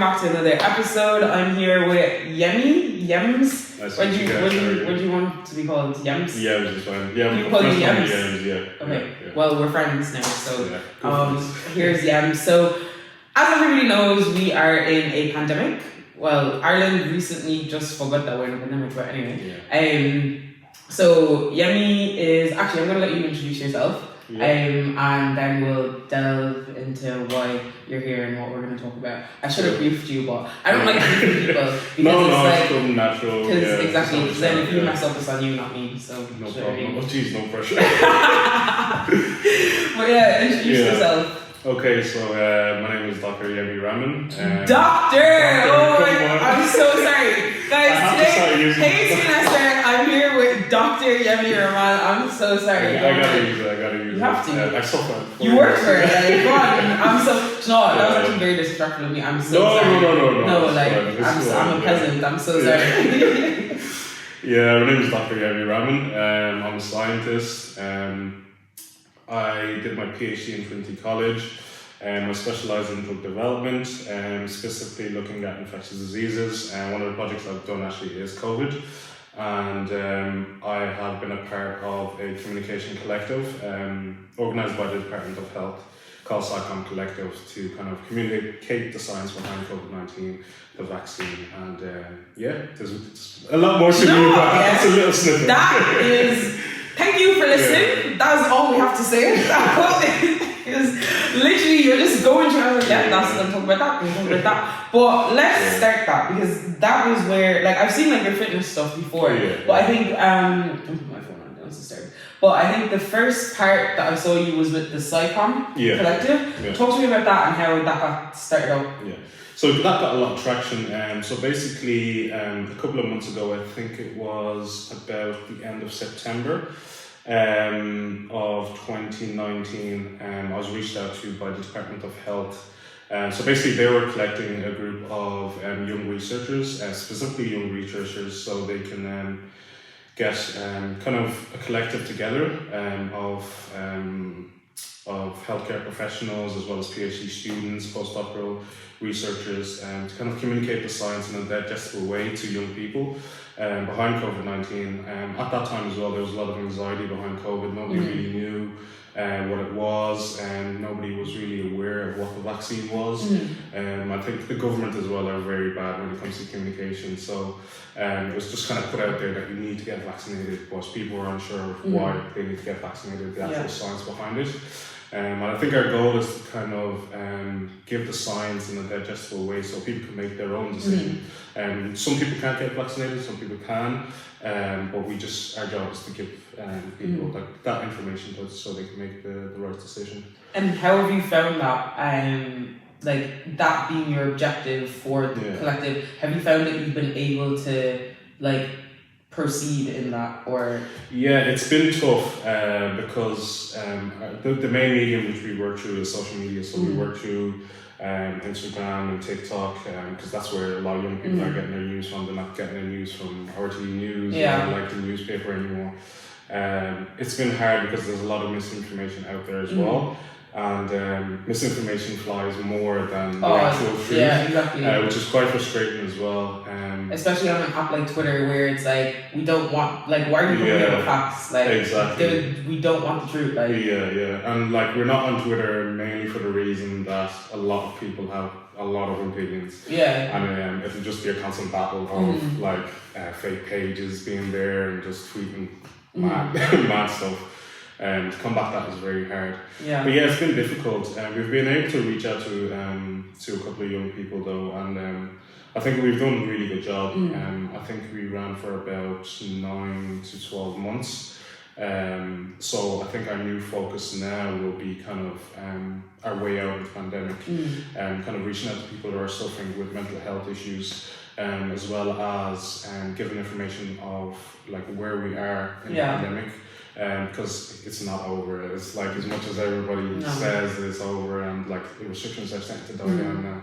back to another episode. I'm here with Yems. Nice What do you want to be called? Yems? Yems is fine. Yeah, you call you Yems? Yems, yeah. Okay. Yeah. Well, we're friends now, so yeah, here's Yems. So, as everybody knows, we are in a pandemic. Well, Ireland recently just forgot that we're in a pandemic, but anyway. Yeah. So Yemi is actually. I'm gonna let you introduce yourself. Yeah. And then we'll delve into why you're here and what we're going to talk about. I should have briefed you, but I don't like briefing people because it's so natural. Because exactly, because then if you mess up, it's on you, not me. So no problem. Oh, jeez, no pressure. But yeah, introduce yourself. Okay, so my name is Dr. Yemi Rahman. Doctor! Oh my God, I'm so sorry. Guys, today, hey NESSER, I'm here with Dr. Yemi Rahman. I'm so sorry. I gotta use it. You have to. I suffer. You work for it. Like, go on. I'm so... No, that was actually very disrespectful of me. I'm so sorry. No. No, like, I'm a peasant. I'm so sorry. Yeah, my name is Dr. Yemi Rahman. I'm a scientist. I did my PhD in Trinity College. I specialise in drug development, specifically looking at infectious diseases. And one of the projects I've done actually is COVID. And I have been a part of a communication collective organised by the Department of Health called SciComm Collective to kind of communicate the science behind COVID-19, the vaccine, and there's a lot more to do, but that's a little snippet. That is... Thank you for listening. Yeah. That is all we have to say. Because literally you're just going through and that's going to talk about that, we're talking about that. But let's start that because that was where, like, I've seen like your fitness stuff before, but I think I'm putting my phone on, let's start. But I think the first part that I saw you was with the SciComm Collective. Yeah. Talk to me about that and how that got started out. Yeah. So that got a lot of traction. So basically, a couple of months ago, I think it was about the end of September of 2019, I was reached out to by the Department of Health. So basically, they were collecting a group of young researchers, specifically young researchers, so they can get kind of a collective together of healthcare professionals as well as PhD students, postdoctoral researchers, to kind of communicate the science in a digestible way to young people behind COVID-19. At that time as well, there was a lot of anxiety behind COVID. Nobody really knew what it was, and nobody was really aware of what the vaccine was. I think the government as well are very bad when it comes to communication. So it was just kind of put out there that you need to get vaccinated, but people were unsure of why they need to get vaccinated, the actual science behind it. And I think our goal is to kind of give the science in a digestible way so people can make their own decision. Some people can't get vaccinated, some people can, but our job is to give people like that information so they can make the right decision. And how have you found that? Like that being your objective for the collective, have you found that you've been able to like proceed in that, or? Yeah, it's been tough because the main medium which we work through is social media. So we work through Instagram and TikTok because that's where a lot of young people are getting their news from. They're not getting their news from RT News or like the newspaper anymore. It's been hard because there's a lot of misinformation out there as well. And misinformation flies more than the actual truth, exactly. Which is quite frustrating as well. Especially on an app like Twitter, where it's like, we don't want, like, why are you coming up with facts? Like, exactly. We don't want the truth. Like, and like we're not on Twitter mainly for the reason that a lot of people have a lot of opinions. And it'll just be a constant battle of like fake pages being there and just tweeting mad stuff. To combat that is very hard. But it's been difficult. We've been able to reach out to a couple of young people though, and I think we've done a really good job. I think we ran for about 9 to 12 months. So I think our new focus now will be kind of our way out of the pandemic, kind of reaching out to people who are suffering with mental health issues, as well as giving information of like where we are in the pandemic. Because it's not over. It's like as much as everybody says it's over and like the restrictions are starting to die down now,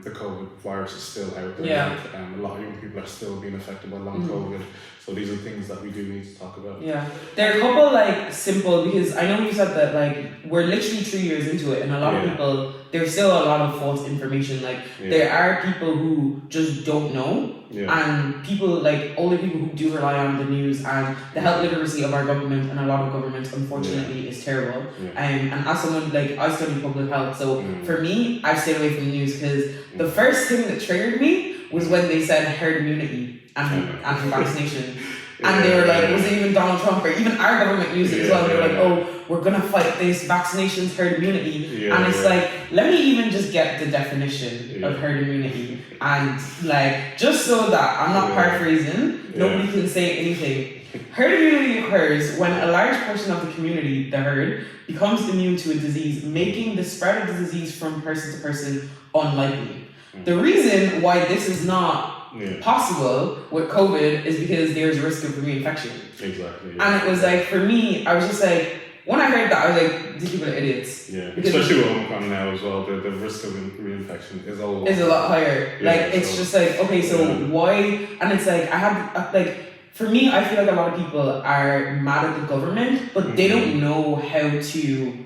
the COVID virus is still out there. Like, a lot of young people are still being affected by long COVID. So these are things that we do need to talk about. There are a couple like simple, because I know you said that like we're literally 3 years into it and a lot of people there's still a lot of false information. Like there are people who just don't know, and people like older people who do rely on the news, and the health literacy of our government and a lot of governments unfortunately is terrible. And as someone like I study public health, so for me, I've stayed away from the news because the first thing that triggered me was when they said herd immunity and vaccination. And they were like, was it even Donald Trump or even our government used it as well? They were like, oh, we're going to fight this, vaccinations, herd immunity. And it's like, let me even just get the definition of herd immunity. And like, just so that I'm not paraphrasing, nobody can say anything. Herd immunity occurs when a large portion of the community, the herd, becomes immune to a disease, making the spread of the disease from person to person unlikely. The reason why this is not possible with COVID is because there's risk of reinfection. Exactly. And it was like, for me, I was just like, when I heard that, I was like, these people are idiots. Yeah. Especially with Omicron now as well, the risk of reinfection is a lot higher. Like, it's just like, okay, so why? And it's like, I had, like, for me, I feel like a lot of people are mad at the government, but they don't know how to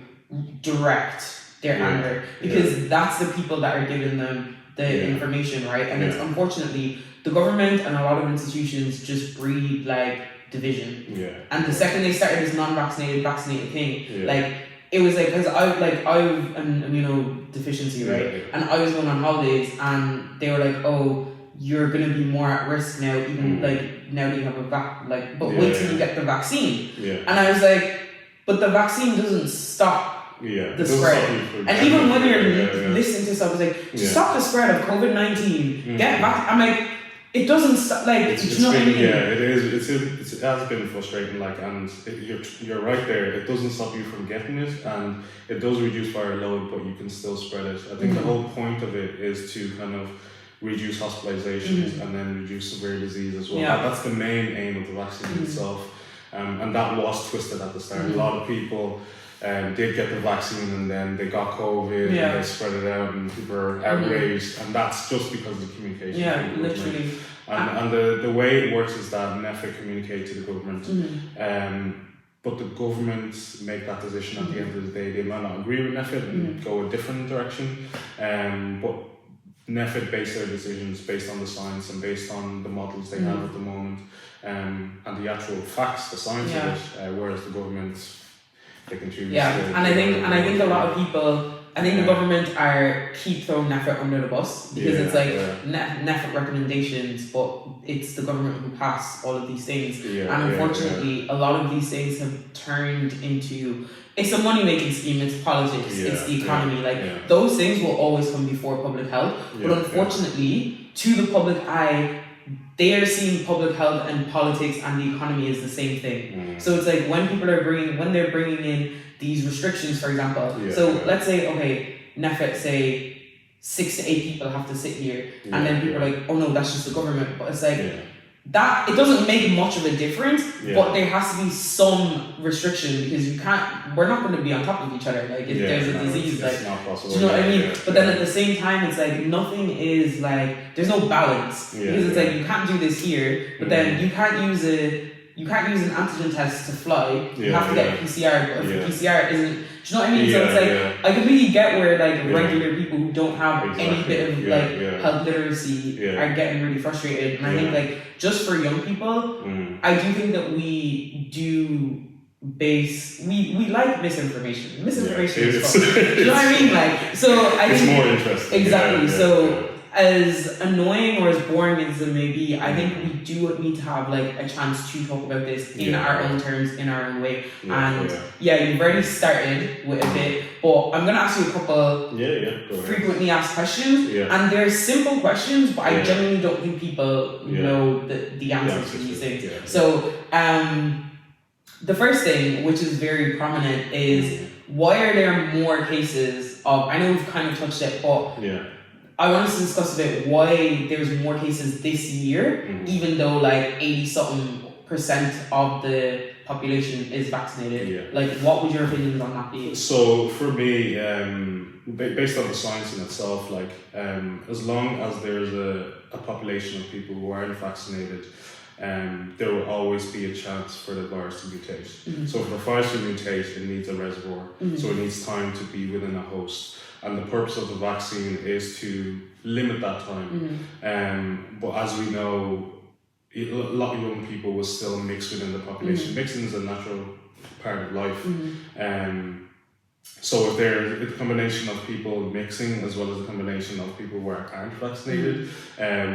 direct their anger, because that's the people that are giving them the information, right? And it's unfortunately the government and a lot of institutions just breed like division. And the second they started this non-vaccinated, vaccinated thing, like it was like, because I have an immunodeficiency, right? And I was going on holidays, and they were like, oh, you're gonna be more at risk now, even like now that you have a but wait till you get the vaccine. And I was like, but the vaccine doesn't stop the spread. And even when you're listening to stuff, it's like, to stop the spread of COVID-19, get back. I'm like, it doesn't stop, like, it's you know what I mean? it is. It has been frustrating, like, and you're right there. It doesn't stop you from getting it, and it does reduce viral load, but you can still spread it. I think the whole point of it is to kind of reduce hospitalizations and then reduce severe disease as well. That's the main aim of the vaccine itself. And that was twisted at the start. A lot of people did get the vaccine, and then they got COVID and they spread it out, and people were outraged, and that's just because of the communication. Literally. And the way it works is that NEFIT communicate to the government, but the government make that decision at the end of the day. They might not agree with NEFIT and go a different direction, but NEFIT base their decisions based on the science and based on the models they have at the moment, and the actual facts, the science of it, whereas the government, they can choose. And I think a lot of people, I think the government keep throwing NEFIT under the bus, because it's like NEFIT recommendations, but it's the government who pass all of these things. And unfortunately, a lot of these things have turned into, it's a money-making scheme, it's politics, it's the economy. Those things will always come before public health. But unfortunately, to the public eye, they are seeing public health and politics and the economy as the same thing. So it's like when they're bringing in these restrictions, for example. Let's say, okay, NEFIT say 6 to 8 people have to sit here, and then people are like, oh no, that's just the government. But it's like, that it doesn't make much of a difference, but there has to be some restriction, because we're not going to be on top of each other. Like, if there's a disease, it's not possible. Do you know what I mean? But then at the same time, it's like nothing is like, there's no balance, because it's like you can't do this here, but then you can't use an antigen test to fly. You have to get a PCR, but if the PCR isn't, do you know what I mean? So it's like, I completely get where like regular people who don't have any bit of health literacy are getting really frustrated. And I think like, just for young people, I do think that we like misinformation. Misinformation is fun. Do you know what I mean? Like, so I think it's more interesting. Exactly. As annoying or as boring as it may be, I think we do need to have like a chance to talk about this in our own terms, in our own way. You've already started with a bit, but I'm gonna ask you a couple frequently asked questions, and they're simple questions, but I genuinely don't think people know the answers to these things. So the first thing, which is very prominent, is why are there more cases of, I know we've kind of touched it, but I want us to discuss a bit why there's more cases this year, even though like 80-something% of the population is vaccinated. Like, what would your opinions on that be? So for me, based on the science in itself, like as long as there's a population of people who aren't vaccinated, there will always be a chance for the virus to mutate. So for the virus to mutate, it needs a reservoir. So it needs time to be within a host. and the purpose of the vaccine is to limit that time. But as we know, a lot of young people will still mix within the population. Mixing is a natural part of life. So if there's a combination of people mixing as well as a combination of people who aren't vaccinated,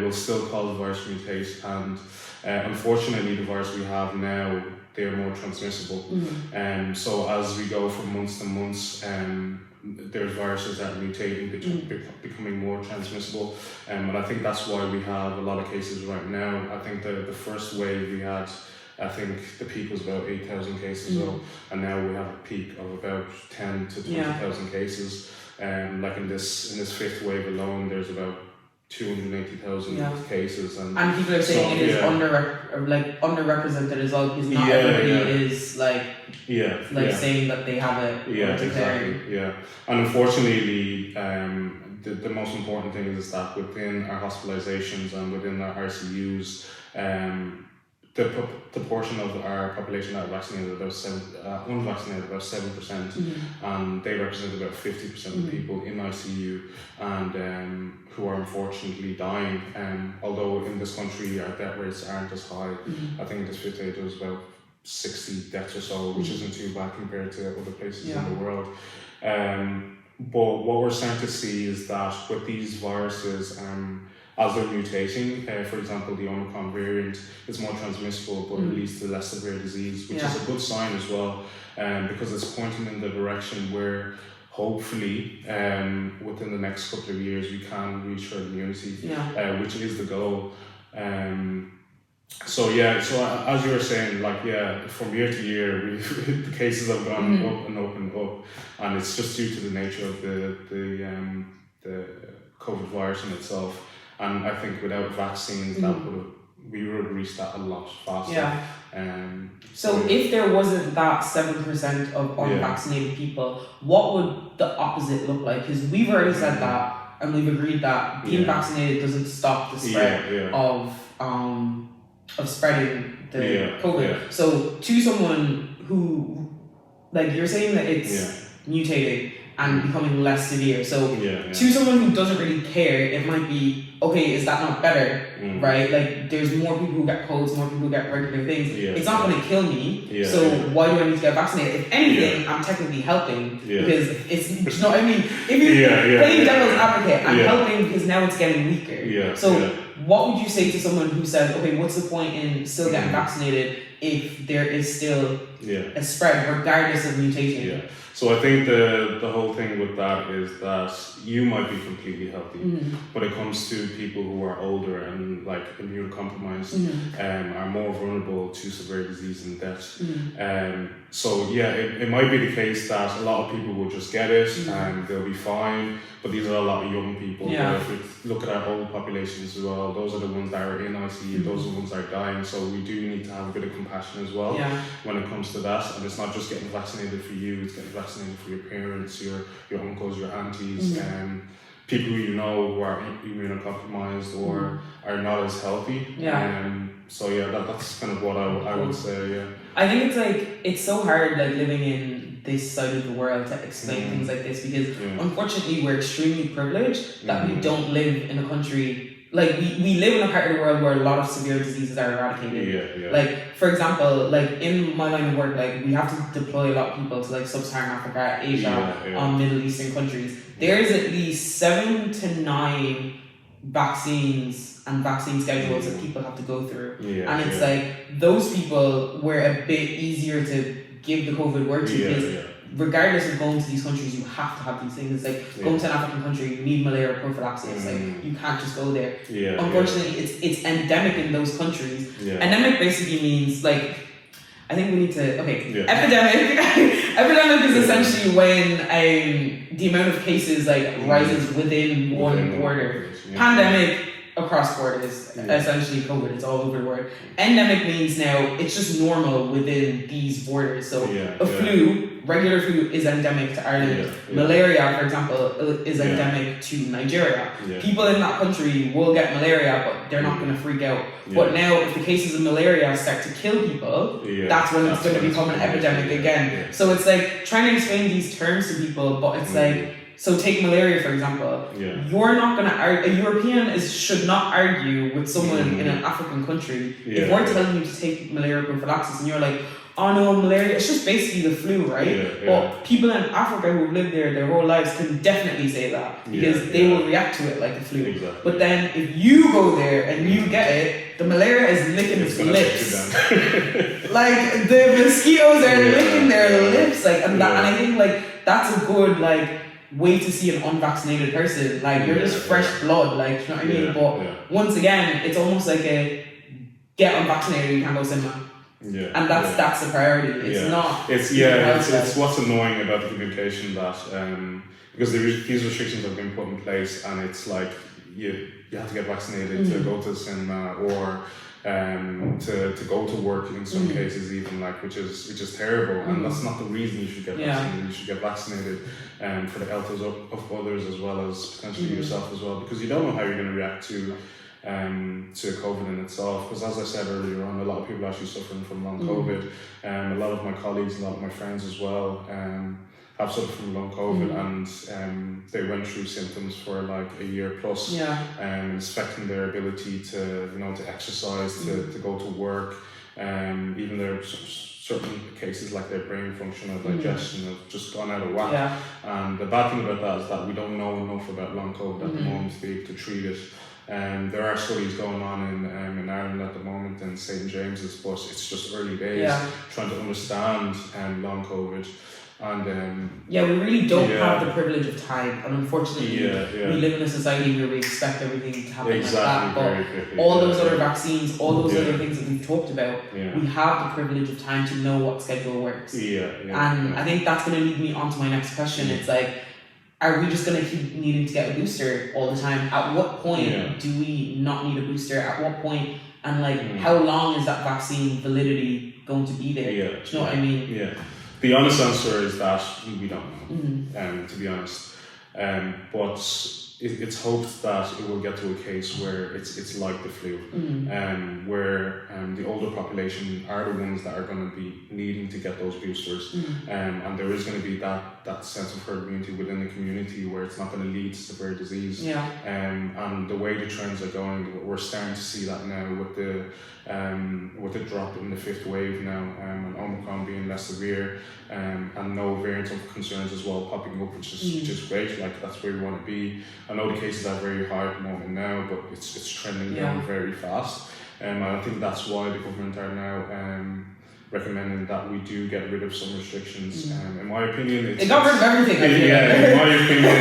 will still cause virus mutate. And unfortunately, the virus we have now, they're more transmissible. So as we go from months to months, there's viruses that are mutating, becoming more transmissible. And I think that's why we have a lot of cases right now. I think the first wave we had, I think the peak was about 8,000 cases, and now we have a peak of about 10 to 20,000 cases. Like in this fifth wave alone, there's about 280,000 cases, and people are saying it is underrepresented as well, because not everybody is saying that they have it. Exactly. And unfortunately, the most important thing is that within our hospitalizations and within our ICUs, the proportion of our population that are vaccinated unvaccinated about 7%, and they represent about 50% of the people in ICU and who are unfortunately dying. Although in this country our death rates aren't as high, I think in this fifth wave there was about 60 deaths or so, which isn't too bad compared to other places in the world. But what we're starting to see is that with these viruses, as they're mutating, for example, the Omicron variant is more transmissible, but it leads to less severe disease, which is a good sign as well, because it's pointing in the direction where hopefully within the next couple of years we can reach herd immunity, which is the goal. So as you were saying, from year to year, the cases have gone up and up and up, and it's just due to the nature of the COVID virus in itself. And I think without vaccines, we would have reached that a lot faster. So if there wasn't that 7% of unvaccinated people, what would the opposite look like? Because we've already said that, and we've agreed that being vaccinated doesn't stop the spread of spreading the COVID. So to someone who, you're saying that it's mutating and becoming less severe. So to someone who doesn't really care, it might be, okay, is that not better, right? There's more people who get colds, more people who get regular things. It's not going to kill me, so why do I need to get vaccinated? If anything, I'm technically helping, because it's, you know what I mean? If you're playing devil's advocate, I'm helping because now it's getting weaker. So what would you say to someone who says, okay, what's the point in still getting vaccinated if there is still a spread regardless of mutation? So I think the whole thing with that is that you might be completely healthy, but it comes to people who are older and immunocompromised, are more vulnerable to severe disease and death. It might be the case that a lot of people will just get it and they'll be fine, but these are a lot of young people. If we look at our whole population as well, those are the ones that are in ICU, those are the ones that are dying, so we do need to have a bit of compassion as well when it comes to that. And it's not just getting vaccinated for you, it's getting vaccinated for your parents, your uncles, your aunties, people who who are immunocompromised or are not as healthy. That's kind of what I would say. I think it's so hard living in this side of the world to explain things like this, because unfortunately we're extremely privileged that we don't live in a country, we live in a part of the world where a lot of severe diseases are eradicated. For example, in my line of work, we have to deploy a lot of people to sub-Saharan Africa, Asia, Middle Eastern countries. There's at least 7 to 9 vaccines and vaccine schedules that people have to go through. And it's those people were a bit easier to give the COVID word to, because regardless of going to these countries, you have to have these things. Going to an African country, you need malaria prophylaxis. You can't just go there. Unfortunately, it's endemic in those countries. Endemic basically means I think we need to epidemic. Epidemic is essentially when the amount of cases rises within one border. Pandemic across borders, essentially COVID, it's all over the world. Endemic means now it's just normal within these borders. So regular flu is endemic to Ireland. Malaria, for example, is endemic to Nigeria. People in that country will get malaria, but they're not going to freak out. But now, if the cases of malaria start to kill people, that's when it's going to become an epidemic again. So it's trying to explain these terms to people, but it's so take malaria for example. You're not gonna argue. A European should not argue with someone in an African country if we're telling you to take malaria prophylaxis, and you're like, oh no, malaria, it's just basically the flu, right? But people in Africa who've lived there their whole lives can definitely say that because they will react to it like the flu. Exactly. But then if you go there and you get it, the malaria is licking its lips. Like the mosquitoes are licking their lips. Like and I think like that's a good like way to see an unvaccinated person. Like you're just fresh blood, like you know what I mean? But once again, it's almost like a get unvaccinated, you can't go cinema. And that's the priority. It's not. It's what's annoying about the communication that because these restrictions have been put in place, and it's like you have to get vaccinated to go to the cinema or to go to work in some cases even, like which is terrible, and that's not the reason you should get vaccinated. You should get vaccinated for the health of others as well as potentially yourself as well, because you don't know how you're going to react to COVID in itself, because as I said earlier on, a lot of people are actually suffering from long COVID, and a lot of my colleagues, a lot of my friends as well have suffered from long COVID, and they went through symptoms for like a year plus, it's affecting their ability to to exercise, to go to work, even their certain cases like their brain function or digestion have just gone out of whack. And the bad thing about that is that we don't know enough about long COVID at the moment to be able to treat it. There are studies going on in Ireland at the moment in St. James's, but it's just early days trying to understand long COVID. And we really don't have the privilege of time, and unfortunately we live in a society where we expect everything to happen like that. But all those other vaccines, all those other things that we've talked about, we have the privilege of time to know what schedule works. And I think that's going to lead me on to my next question. It's like, are we just going to keep needing to get a booster all the time? At what point do we not need a booster? At what point? And like, how long is that vaccine validity going to be there? Do you know what I mean? The honest answer is that we don't know, to be honest. But it's hoped that it will get to a case where it's like the flu, where the older population are the ones that are going to be needing to get those boosters, and there is going to be that sense of herd immunity within the community where it's not going to lead to severe disease. And the way the trends are going, we're starting to see that now with the drop in the fifth wave now, and Omicron being less severe, and no variants of concerns as well popping up, which is great. Like that's where we want to be. I know the cases are very high at the moment now, but it's trending down very fast. And I think that's why the government are now recommending that we do get rid of some restrictions. In my opinion, they got rid of everything. In my opinion,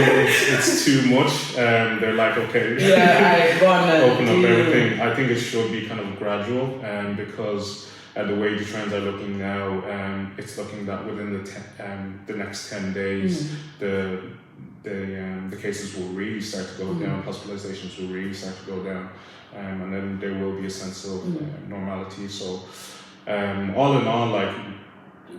it's too much. They're like, okay, open up everything. I think it should be kind of gradual, because the way the trends are looking now, it's looking that within the next 10 days, the cases will really start to go down, hospitalizations will really start to go down, and then there will be a sense of normality. So all in all, like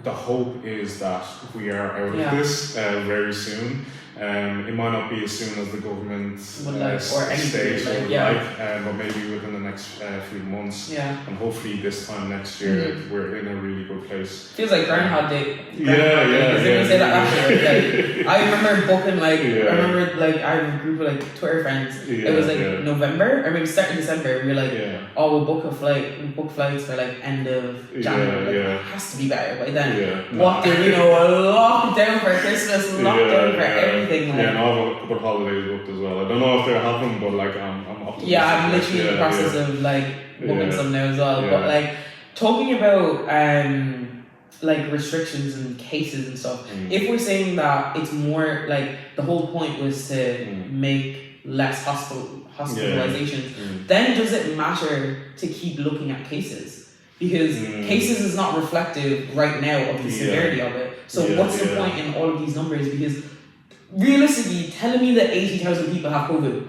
the hope is that we are out of this very soon. It might not be as soon as the government stage would but maybe within the next few months. And hopefully this time next year we're in a really good place. Feels like Groundhog Day. Say that after. I remember booking I have a group of Twitter friends. It was November or maybe start of December. We were like, we'll book flights for end of January. It has to be better by then. Locked in, locked down for Christmas, locked down for everything. And I have a couple of holidays booked as well. I don't know if they're happening, but I'm optimistic. I'm literally in the process of booking some now as well. But talking about restrictions and cases and stuff, if we're saying that it's more the whole point was to make less hospitalizations, then does it matter to keep looking at cases? Because cases is not reflective right now of the severity of it. So what's the point in all of these numbers? Because realistically, telling me that 80,000 people have COVID,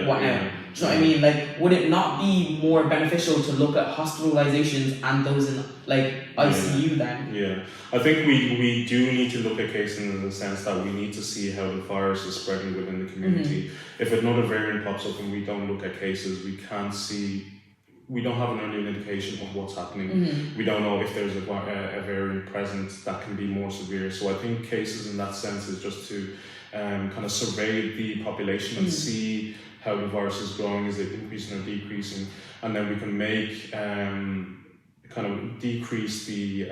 what now? Do you know what I mean? Would it not be more beneficial to look at hospitalizations and those in ICU then? I think we do need to look at cases in the sense that we need to see how the virus is spreading within the community. If another variant pops up and we don't look at cases, we don't have an early indication of what's happening. We don't know if there's a variant present that can be more severe. So I think cases in that sense is just to kind of survey the population and see how the virus is growing, is it increasing or decreasing, and then we can make kind of decrease the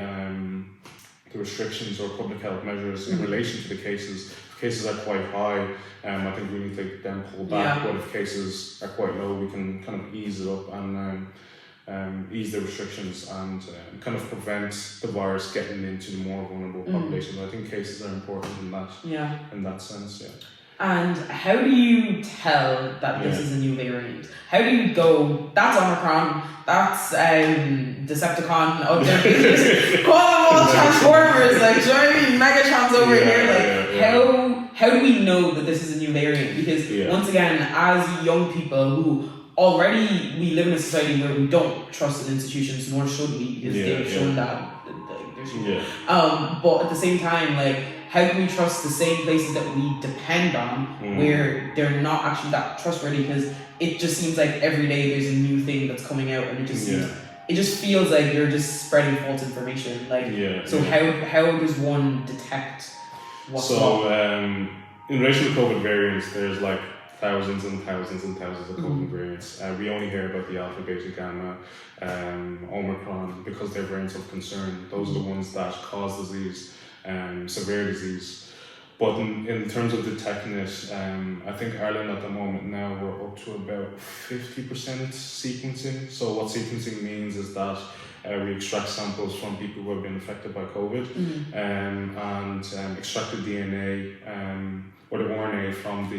restrictions or public health measures in relation to the cases. If cases are quite high, I think we need to then pull back. But if cases are quite low, we can kind of ease it up and ease the restrictions and kind of prevent the virus getting into the more vulnerable populations. I think cases are important in that sense. Yeah. And how do you tell that this is a new variant? How do you go, that's Omicron, that's Decepticon, out there, call them all Transformers, like, do you know what I mean? Megatrons over here, how do we know that this is a new variant? Because once again, as young people who already, we live in a society where we don't trust in institutions, nor should we, because they've shown that but at the same time, like, how can we trust the same places that we depend on where they're not actually that trustworthy? Because it just seems like every day there's a new thing that's coming out, and it just seems, it just feels like you're just spreading false information. Like, how does one detect what's wrong? In relation to COVID variants, there's like thousands and thousands and thousands of COVID variants. We only hear about the Alpha, Beta, Gamma, Omicron, because they're variants of concern. Those are the ones that cause disease, severe disease. But in terms of detecting it, I think Ireland at the moment now, we're up to about 50% sequencing. So what sequencing means is that we extract samples from people who have been affected by COVID and extract the DNA or the RNA from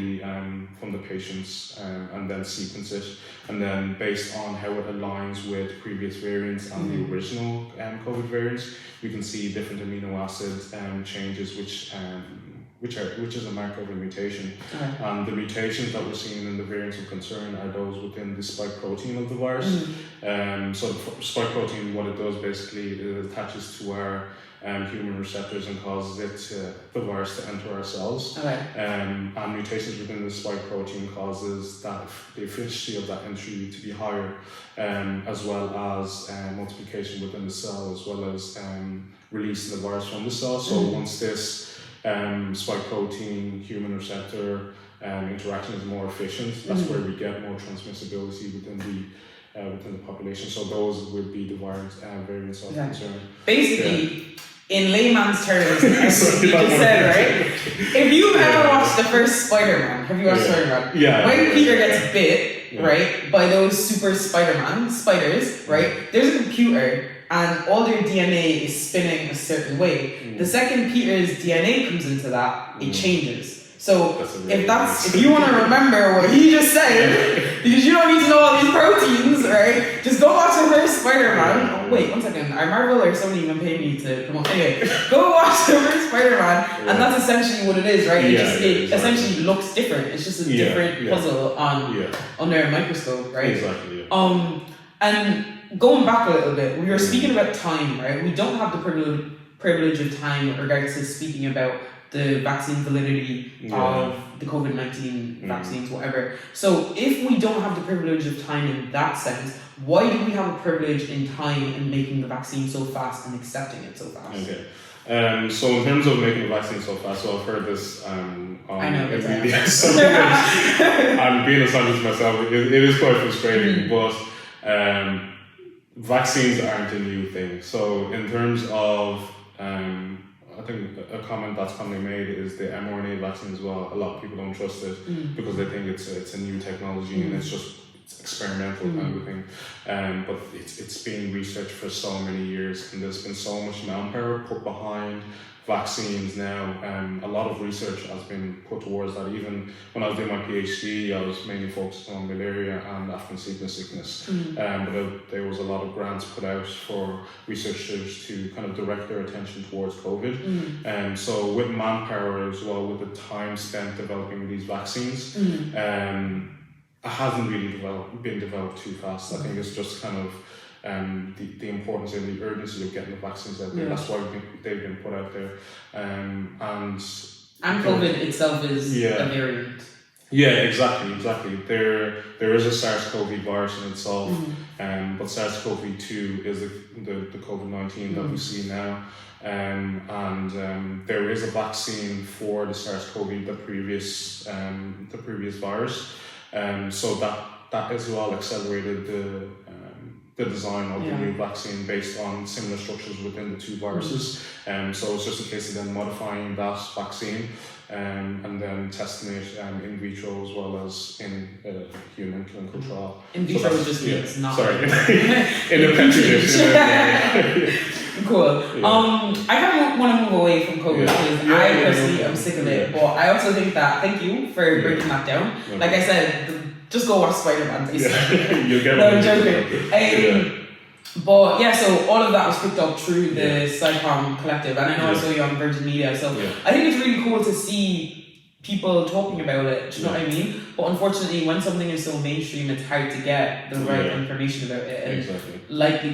the patients and then sequence it. And then based on how it aligns with previous variants and the original COVID variants, we can see different amino acid changes which is a marker of a mutation. And the mutations that we're seeing in the variants of concern are those within the spike protein of the virus. So the spike protein, what it does basically, it attaches to our human receptors and causes the virus to enter our cells. And mutations within the spike protein causes that the efficiency of that entry to be higher, as well as multiplication within the cell, as well as releasing the virus from the cell. So once this spike protein human receptor interaction is more efficient, that's where we get more transmissibility within the population. So those would be the variants of concern. Basically, in layman's terms, as you just said, right? If you've ever watched the first Spider-Man, have you watched Spider-Man? When Peter gets bit, right, by those super spiders, right, there's a computer and all their DNA is spinning a certain way. The second Peter's DNA comes into that, it changes. So if you want to remember what he just said, because you don't need to know all these proteins, right? Just go watch the first Spider-Man. Oh, wait, 1 second. Are Marvel or Sony even paying me to promote? Anyway, go watch the first Spider-Man, and that's essentially what it is, right? It essentially looks different. It's just a different puzzle under a microscope, right? Exactly. And going back a little bit, we were speaking about time, right? We don't have the privilege of time with regards to speaking about the vaccine validity of the COVID-19 vaccines, whatever. So if we don't have the privilege of time in that sense, why do we have a privilege in time in making the vaccine so fast and accepting it so fast? Okay. So in terms of making the vaccine so fast, so I've heard this on media. I'm being a scientist myself, it is quite frustrating, but vaccines aren't a new thing. So in terms of I think a comment that's commonly made is the mRNA vaccine as well. A lot of people don't trust it because they think it's a new technology and it's experimental kind of thing. But it's been researched for so many years, and there's been so much manpower put behind vaccines now. A lot of research has been put towards that. Even when I was doing my PhD, I was mainly focused on malaria and African sleeping sickness. But there was a lot of grants put out for researchers to kind of direct their attention towards COVID. So with manpower as well, with the time spent developing these vaccines, it hasn't really been developed too fast. I think it's just kind of the importance and the urgency of getting the vaccines out there. That's why they've been put out there. And COVID itself is a variant. Yeah, exactly. There is a SARS-CoV virus in itself, but SARS-CoV-2 is the COVID-19 that we see now, and there is a vaccine for the SARS-CoV, the previous virus, so that as well accelerated the design of the new vaccine based on similar structures within the two viruses. So it's just a case of then modifying that vaccine and then testing it in vitro as well as in human clinical trial. In vitro just means not. Sorry, in a petri dish. Cool. Yeah. I kind of want to move away from COVID because I personally am sick of it. But I also think that, thank you for breaking that down. Okay. Like I said, just go watch Spider-Man. You'll get no, I'm joking. But yeah, so all of that was picked up through the SciComm Collective, and I know I saw you on Virgin Media, so I think it's really cool to see people talking about it, do you know what I mean? But unfortunately, when something is so mainstream, it's hard to get the right information about it. And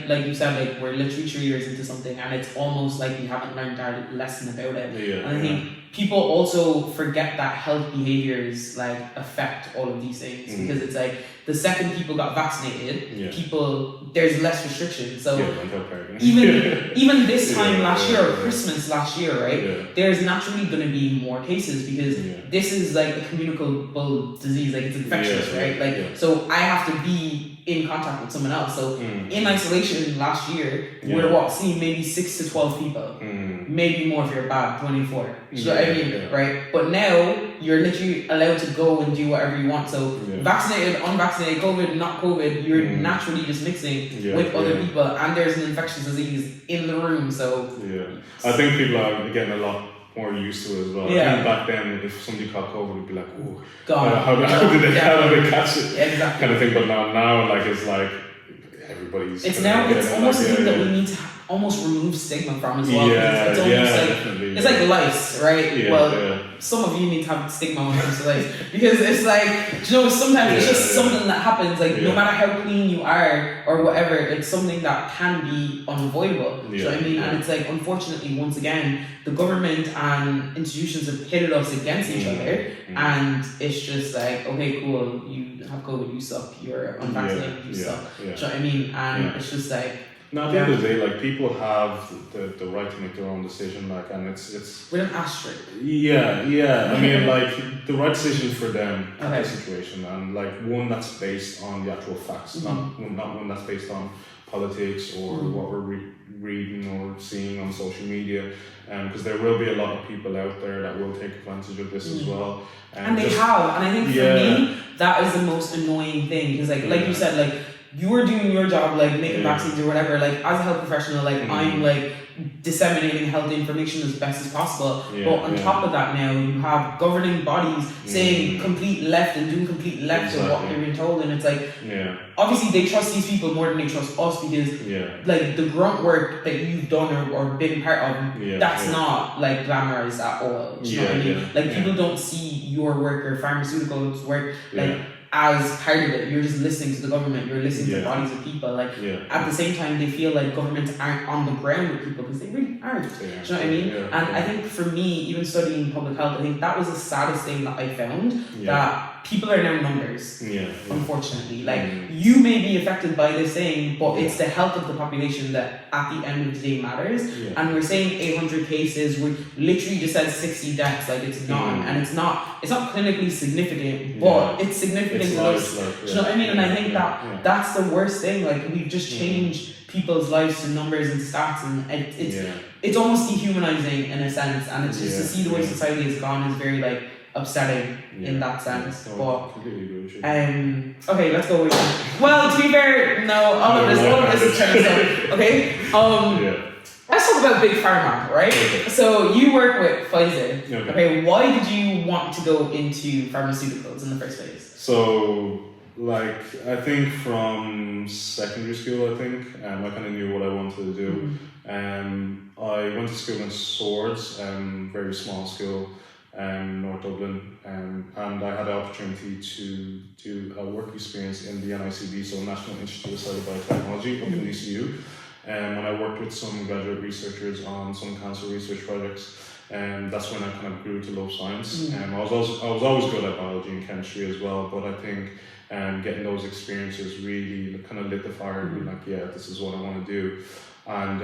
like you said, like we're literally 3 years into something, and it's almost like we haven't learned our lesson about it. And I think people also forget that health behaviors like affect all of these things because it's like the second people got vaccinated, there's less restrictions. So even this time last year, or Christmas last year, right? There's naturally going to be more cases because this is like a communicable disease, like it's infectious, right? Like so I have to be in contact with someone else. So in isolation last year, we're seeing maybe 6 to 12 people, maybe more if you're bad, 24. You know what I mean, right? But now you're literally allowed to go and do whatever you want. So vaccinated, unvaccinated, COVID, not COVID, you're naturally just mixing with other people, and there's an infectious disease in the room. So I think people are getting a lot more used to it as well. I think back then, if somebody caught COVID, we'd be like, "Oh, how did they catch it?" Exactly. Kind of thing. But now, like it's like everybody's. It's almost a thing that we need to almost remove stigma from as well. It's almost it's like lice, right? Some of you need to have stigma when it comes to lice because it's like, you know, sometimes it's just something that happens. Like no matter how clean you are or whatever, it's something that can be unavoidable. Do you know what I mean? And it's like, unfortunately, once again, the government and institutions have pitted us against each other, and it's just like, okay, cool, you have COVID, you suck. You're unvaccinated, you suck. Do you know what I mean? And it's just like. No, at the end of the day, like people have the right to make their own decision, like, and it's with an asterisk. I mean, like the right decision for them in the situation, and like one that's based on the actual facts, not one that's based on politics or what we're reading or seeing on social media, because there will be a lot of people out there that will take advantage of this as well. And they have, and I think for me, that is the most annoying thing, because like you said, like. You were doing your job, like making vaccines or whatever, like as a health professional, like I'm like disseminating health information as best as possible. But on top of that now, you have governing bodies saying complete left and doing complete left of what they're being told. And it's like, obviously they trust these people more than they trust us because like the grunt work that you've done or been part of, that's not like glamorized at all. Do you know what I mean? Like people don't see your work or pharmaceuticals work like as part of it. You're just listening to the government, you're listening to bodies of people. Like at the same time, they feel like governments aren't on the ground with people because they really aren't. Do you know what I mean? And I think for me, even studying public health, I think that was the saddest thing that I found, that people are now numbers, unfortunately. Like you may be affected by this thing, but it's the health of the population that at the end of the day matters. And we're saying 800 cases, we literally just said 60 deaths, like it's none. And it's not clinically significant, but it's significant to us. Do you know what I mean? And I think that's the worst thing. Like we've just changed people's lives to numbers and stats, and it's almost dehumanizing in a sense. And it's just to see the way society has gone is very like upsetting in that sense. But okay, let's go with well, to be fair, no, all of this is kind of stuff. Okay. Let's talk about big pharma, right? So you work with Pfizer. Okay, why did you want to go into pharmaceuticals in the first place? So, like, I think from secondary school, I kind of knew what I wanted to do. I went to school in Swords, very small school, North Dublin, and I had the opportunity to do a work experience in the NICB, so National Institute of Cellular Biotechnology, up in DCU. And I worked with some graduate researchers on some cancer research projects. that's when I kind of grew to love science. I was always good at biology and chemistry as well, but I think getting those experiences really kind of lit the fire and be like, yeah, this is what I want to do. And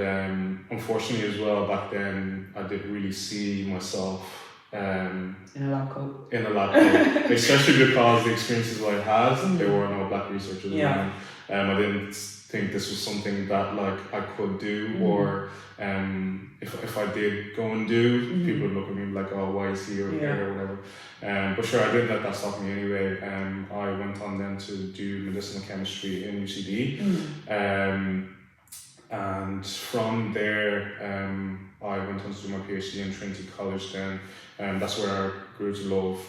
unfortunately as well, back then I didn't really see myself in a lab coat, especially because the experiences I had, there were no black researchers around. I didn't think this was something that like I could do, or if I did go and do, people would look at me like, oh, why is he over there or whatever. But sure, I didn't let that stop me anyway. I went on then to do medicinal chemistry in UCD. And from there, I went on to do my PhD in Trinity College then. That's where I grew to love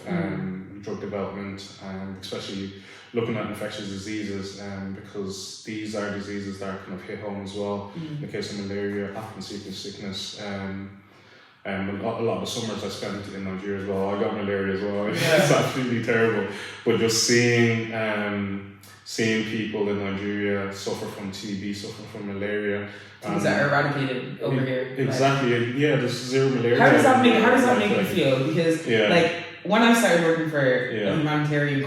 drug development, and especially looking at infectious diseases, because these are diseases that kind of hit home as well. In the case of malaria, African sleeping sickness, a lot of the summers I spent in Nigeria as well. I got malaria as well. It's absolutely terrible. But just seeing people in Nigeria suffer from TB, suffer from malaria. Things that are eradicated over here. Exactly. Like, there's zero malaria. How does that make you feel? Because like when I started working for a humanitarian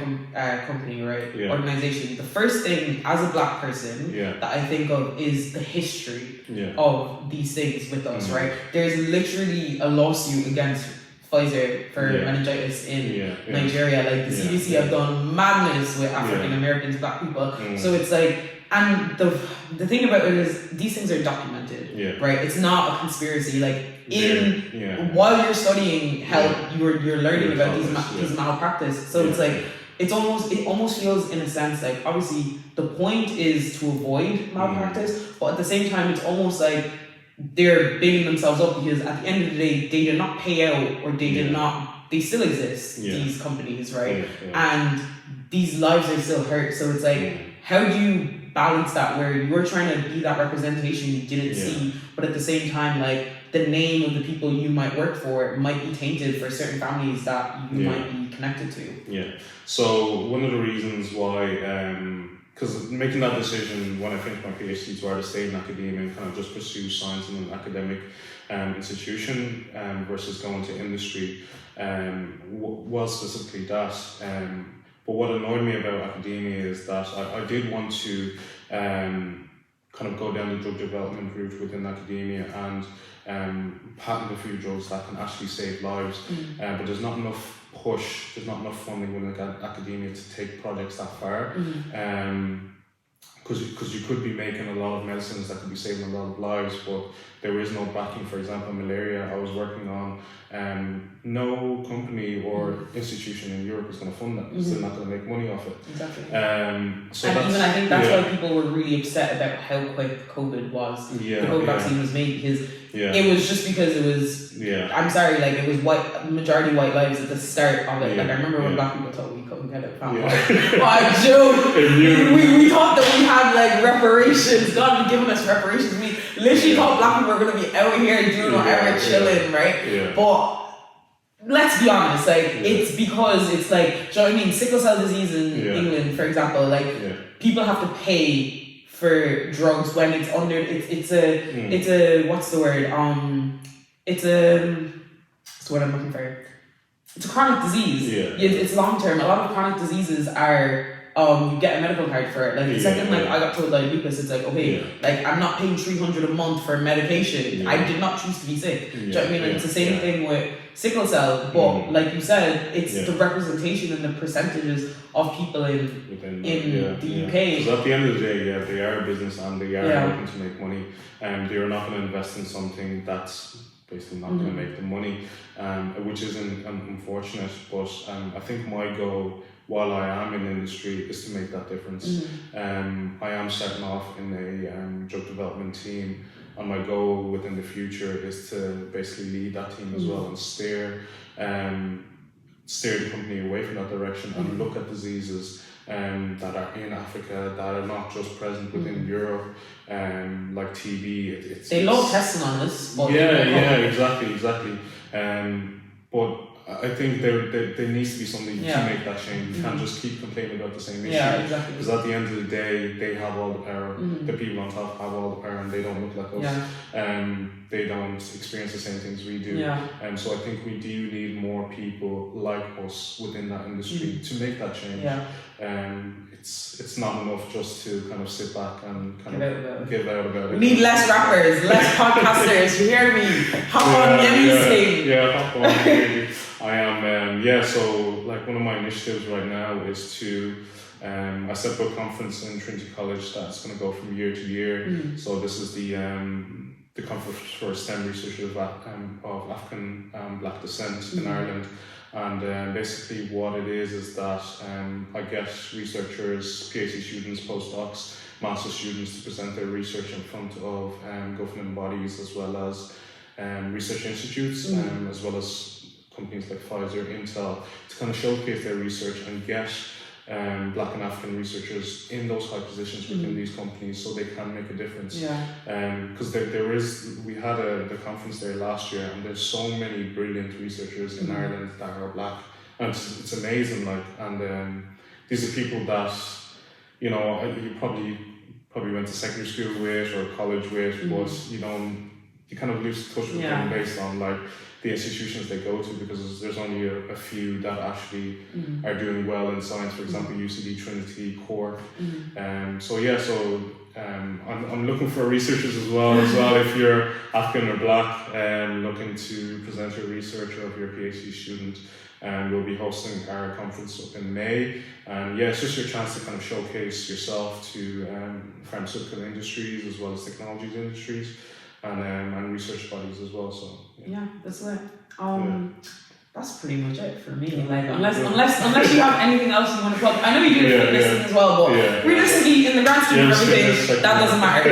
company, right, organization, the first thing as a black person that I think of is the history of these things with us, right? There's literally a lawsuit against Pfizer for meningitis in Nigeria. Like the CDC have done madness with African Americans, black people. So it's like, and the thing about it is these things are documented, right? It's not a conspiracy. Like while you're studying health, you're learning about these malpractice. So it's like it almost feels in a sense like obviously the point is to avoid malpractice, but at the same time it's almost like they're bigging themselves up because at the end of the day they did not pay out, or they still exist, these companies, right? And these lives are still hurt. So it's like, how do you balance that where you're trying to be that representation you didn't see, but at the same time, like the name of the people you might work for might be tainted for certain families that you might be connected to. So one of the reasons why, because making that decision when I finished my PhD to either stay in academia and kind of just pursue science in an academic institution versus going to industry, was specifically that. But what annoyed me about academia is that I did want to kind of go down the drug development route within academia and patent a few drugs that can actually save lives. But there's not enough there's not enough funding within academia to take projects that far. Because you could be making a lot of medicines that could be saving a lot of lives, but there is no backing. For example, malaria, I was working on, no company or institution in Europe is going to fund that. It's still not going to make money off it. Exactly. So and even I think that's why people were really upset about how quick COVID was. The COVID vaccine was made because it was just because it was, I'm sorry, like it was majority white lives at the start of it. Like I remember when black people told me we couldn't get it. I joke. We thought that we had like reparations. God had given us reparations. We literally thought black people were going to be out here doing whatever, chilling, right? But let's be honest, like it's because it's like, do you know what I mean? Sickle cell disease in England, for example, like people have to pay for drugs when it's under it's a what's the word? What's the word I'm looking for? It's a chronic disease. It's long term. A lot of chronic diseases are you get a medical card for it. Like the second like I got told like lupus, it's like okay, like I'm not paying $300 a month for medication. I did not choose to be sick. Do you know what I mean? Like, it's the same thing with sickle cell, but like you said, it's the representation and the percentages of people in the UK. Because at the end of the day, they are a business and they are looking to make money, and they're not going to invest in something that's basically not going to make them money, which is unfortunate. But I think my goal, while I am in the industry, is to make that difference. I am starting off in a drug development team, and my goal within the future is to basically lead that team as well and steer the company away from that direction and look at diseases that are in Africa that are not just present within Europe, like TB. They love testing on this. Exactly. But I think there needs to be something to make that change. You can't just keep complaining about the same issue. Yeah, exactly. Because at the end of the day, they have all the power. The people on top have all the power, and they don't look like us. They don't experience the same things we do. So I think we do need more people like us within that industry to make that change. It's not enough just to kind of sit back and kind of give out about it. We need less rappers, less podcasters. You hear me? Hop on Yemi's thing. Yeah, hop on. I am. So like one of my initiatives right now is to. I set up a conference in Trinity College that's going to go from year to year. So this is the conference for STEM researchers of African Black descent in Ireland. And basically what it is that I get researchers, PhD students, postdocs, master's students to present their research in front of government bodies as well as research institutes, as well as companies like Pfizer, Intel, to kind of showcase their research and get Black and African researchers in those high positions within these companies so they can make a difference. Because we had the conference there last year, and there's so many brilliant researchers in Ireland that are Black, and it's amazing. These are people that you probably went to secondary school with or college with, but you kind of lose touch with them based on the institutions they go to, because there's only a few that actually are doing well in science. For example, UCD, Trinity, Cork. I'm looking for researchers as well. If you're African or Black and looking to present your research or if you're a PhD student, we'll be hosting our conference up in May. It's just your chance to kind of showcase yourself to pharmaceutical industries as well as technology industries. And research bodies as well. So that's it. That's pretty much it for me. Unless you have anything else you want to plug. I know you do the fitness thing as well, but realistically, in the grand scheme of everything, that doesn't matter.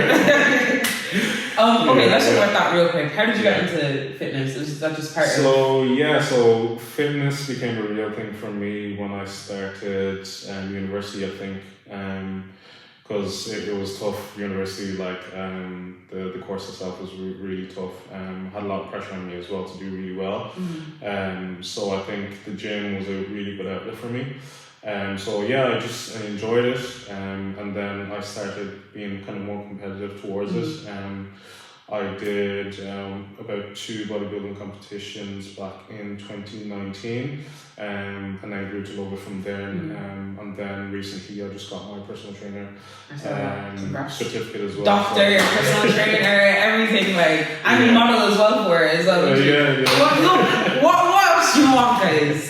Okay, let's talk about that real quick. How did you get into fitness? Is that just part of? So fitness became a real thing for me when I started university, I think. Because it was tough. University, the course itself was really tough. Had a lot of pressure on me as well to do really well. So I think the gym was a really good outlet for me. I enjoyed it. And then I started being kind of more competitive towards it. I did about 2 bodybuilding competitions back in 2019, and then grew to love it from there. And then recently I just got my personal trainer certificate as well. Doctor, personal trainer, everything, and a model as well for it as well. What else do you want, guys?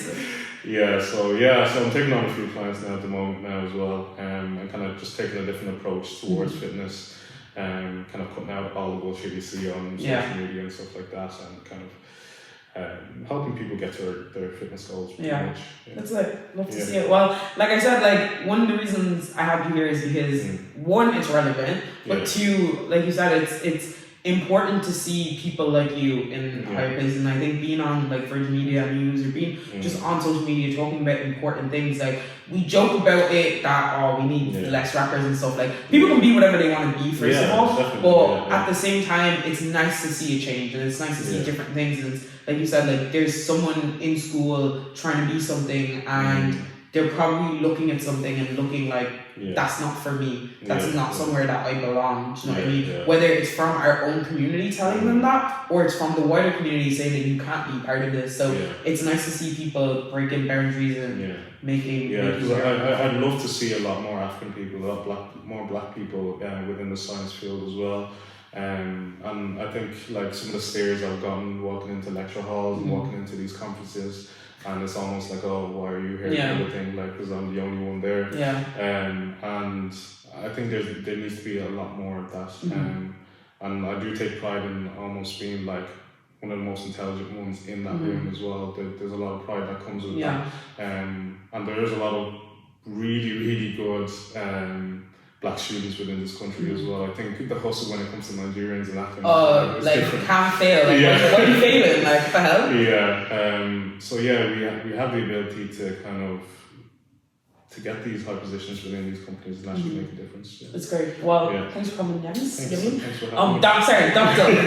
So I'm taking on a few clients now at the moment now as well, and kind of just taking a different approach towards fitness. Kind of cutting out all the bullshit you see on social media and stuff like that, and kind of helping people get to their fitness goals pretty much. That's it. Love to see it. Well, like I said, one of the reasons I have you here is because one, it's relevant, but two, like you said, it's important to see people like you in higher places. And I think being on Virgin Media News or being just on social media talking about important things, we joke about it that we need less rappers and stuff. People can be whatever they want to be first of all, but at the same time it's nice to see a change, and it's nice to see different things. And it's, like you said, there's someone in school trying to be something, and they're probably looking at something and looking that's not for me. That's not somewhere that I belong. Do you know what I mean? Whether it's from our own community telling them that, or it's from the wider community saying that you can't be part of this. So it's nice to see people breaking boundaries and making. Because I'd love to see a lot more African people, more black people within the science field as well. And I think some of the stares I've gotten walking into lecture halls and walking into these conferences. And it's almost why are you here? Kind of thing, because I'm the only one there. And I think there needs to be a lot more of that. And I do take pride in almost being one of the most intelligent ones in that room as well. There's a lot of pride that comes with that. And there is a lot of really, really good Black students within this country as well. I think the hustle when it comes to Nigerians and Africans different. Can't fail. What are you failing? What the hell? We have the ability to kind of to get these high positions within these companies and actually make a difference. Yeah. It's great. Well, thanks for coming, Yemi. Thanks for having me.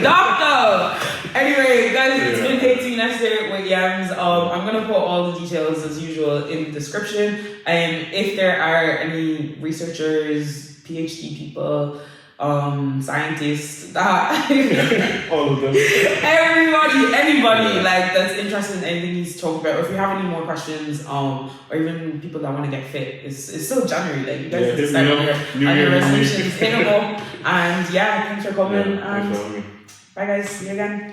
Doctor. Anyway, guys, it's been Katie Nesser with Yams. I'm gonna put all the details as usual in the description. If there are any researchers, PhD people, scientists, that all of them, anybody like that's interested in anything he's talking about, or if you have any more questions, or even people that want to get fit, it's still January, like you guys can start on your resolutions, hit them up, and thanks for coming, and thanks for having me. bye guys, see you again.